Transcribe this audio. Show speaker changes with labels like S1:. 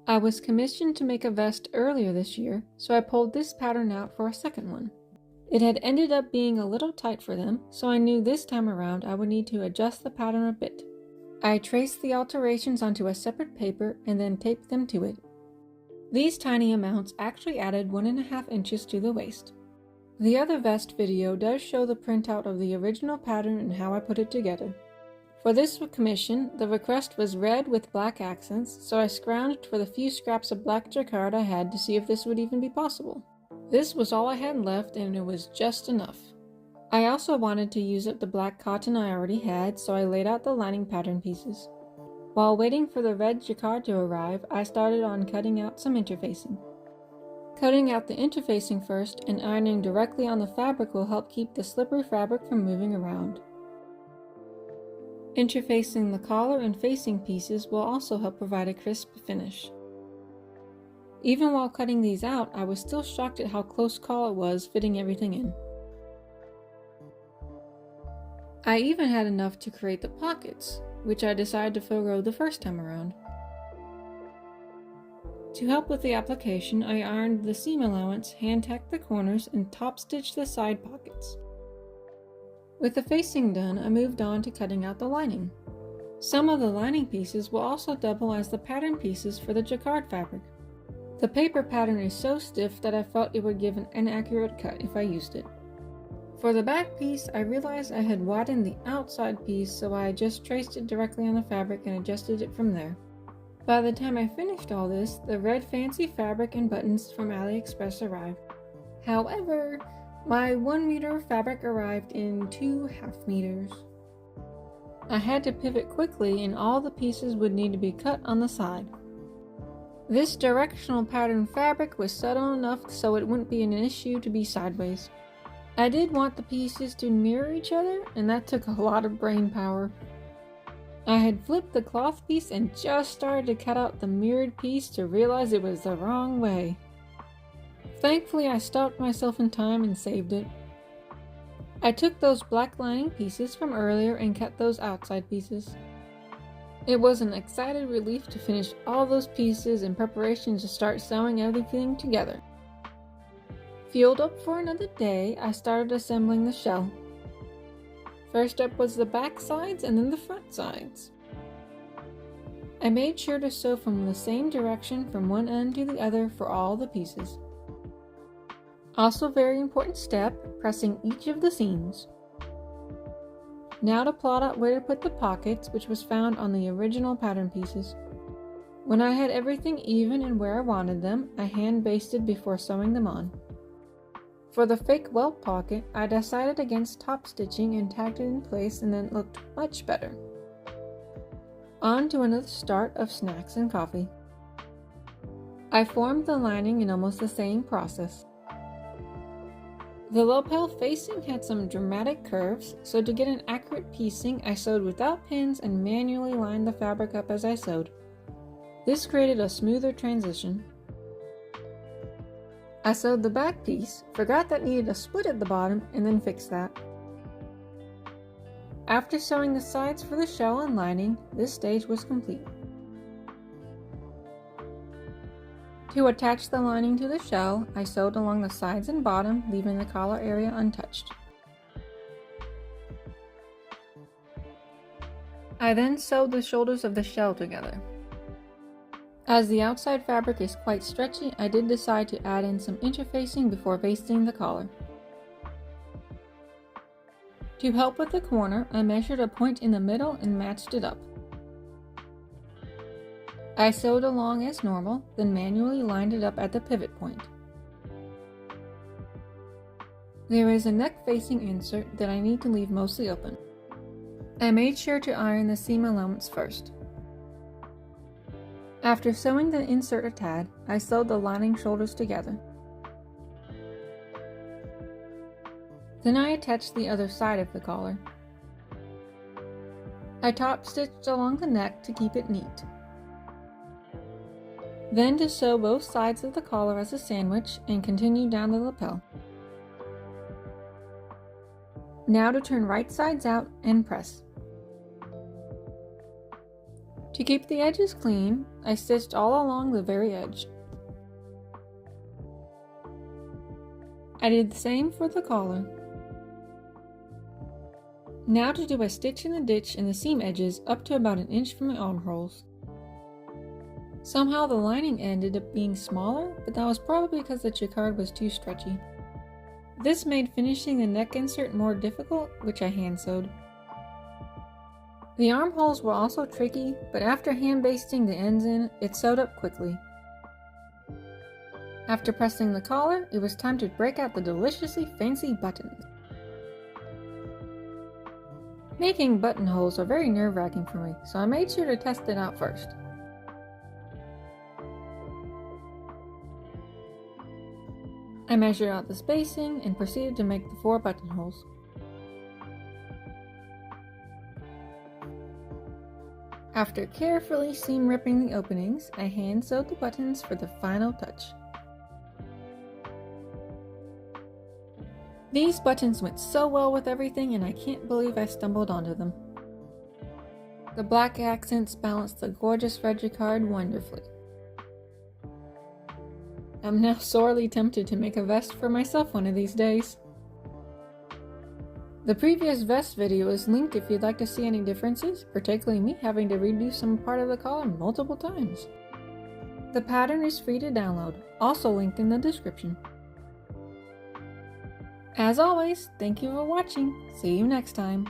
S1: I was commissioned to make a vest earlier this year, so I pulled this pattern out for a second one. It had ended up being a little tight for them, so I knew this time around I would need to adjust the pattern a bit. I traced the alterations onto a separate paper and then taped them to it. These tiny amounts actually added 1.5 inches to the waist. The other vest video does show the printout of the original pattern and how I put it together. For this commission, the request was red with black accents, so I scrounged for the few scraps of black jacquard I had to see if this would even be possible. This was all I had left and it was just enough. I also wanted to use up the black cotton I already had, so I laid out the lining pattern pieces. While waiting for the red jacquard to arrive, I started on cutting out some interfacing. Cutting out the interfacing first and ironing directly on the fabric will help keep the slippery fabric from moving around. Interfacing the collar and facing pieces will also help provide a crisp finish. Even while cutting these out, I was still shocked at how close call it was fitting everything in. I even had enough to create the pockets, which I decided to forego the first time around. To help with the application, I ironed the seam allowance, hand-tacked the corners, and top-stitched the side pockets. With the facing done, I moved on to cutting out the lining. Some of the lining pieces will also double as the pattern pieces for the jacquard fabric. The paper pattern is so stiff that I felt it would give an inaccurate cut if I used it. For the back piece, I realized I had widened the outside piece, so I just traced it directly on the fabric and adjusted it from there. By the time I finished all this, the red fancy fabric and buttons from AliExpress arrived. However, my 1 meter fabric arrived in 2 half meters. I had to pivot quickly and all the pieces would need to be cut on the side. This directional pattern fabric was subtle enough so it wouldn't be an issue to be sideways. I did want the pieces to mirror each other, and that took a lot of brain power. I had flipped the cloth piece and just started to cut out the mirrored piece to realize it was the wrong way. Thankfully, I stopped myself in time and saved it. I took those black lining pieces from earlier and cut those outside pieces. It was an excited relief to finish all those pieces in preparation to start sewing everything together. Fueled up for another day, I started assembling the shell. First up was the back sides and then the front sides. I made sure to sew from the same direction from one end to the other for all the pieces. Also very important step, pressing each of the seams. Now to plot out where to put the pockets, which was found on the original pattern pieces. When I had everything even and where I wanted them, I hand basted before sewing them on. For the fake welt pocket, I decided against top stitching and tacked it in place, and then it looked much better. On to another start of snacks and coffee. I formed the lining in almost the same process. The lapel facing had some dramatic curves, so to get an accurate piecing, I sewed without pins and manually lined the fabric up as I sewed. This created a smoother transition. I sewed the back piece, forgot that needed a split at the bottom, and then fixed that. After sewing the sides for the shell and lining, this stage was complete. To attach the lining to the shell, I sewed along the sides and bottom, leaving the collar area untouched. I then sewed the shoulders of the shell together. As the outside fabric is quite stretchy, I did decide to add in some interfacing before basting the collar. To help with the corner, I measured a point in the middle and matched it up. I sewed along as normal, then manually lined it up at the pivot point. There is a neck facing insert that I need to leave mostly open. I made sure to iron the seam allowance first. After sewing the insert a tad, I sewed the lining shoulders together. Then I attached the other side of the collar. I top stitched along the neck to keep it neat. Then to sew both sides of the collar as a sandwich and continue down the lapel. Now to turn right sides out and press. To keep the edges clean, I stitched all along the very edge. I did the same for the collar. Now to do a stitch in the ditch in the seam edges up to about an inch from the armholes. Somehow the lining ended up being smaller, but that was probably because the jacquard was too stretchy. This made finishing the neck insert more difficult, which I hand sewed. The armholes were also tricky, but after hand basting the ends in, it sewed up quickly. After pressing the collar, it was time to break out the deliciously fancy buttons. Making buttonholes are very nerve-wracking for me, so I made sure to test it out first. I measured out the spacing and proceeded to make the 4 buttonholes. After carefully seam ripping the openings, I hand sewed the buttons for the final touch. These buttons went so well with everything, and I can't believe I stumbled onto them. The black accents balanced the gorgeous red jacquard wonderfully. I'm now sorely tempted to make a vest for myself one of these days. The previous vest video is linked if you'd like to see any differences, particularly me having to redo some part of the collar multiple times. The pattern is free to download, also linked in the description. As always, thank you for watching. See you next time.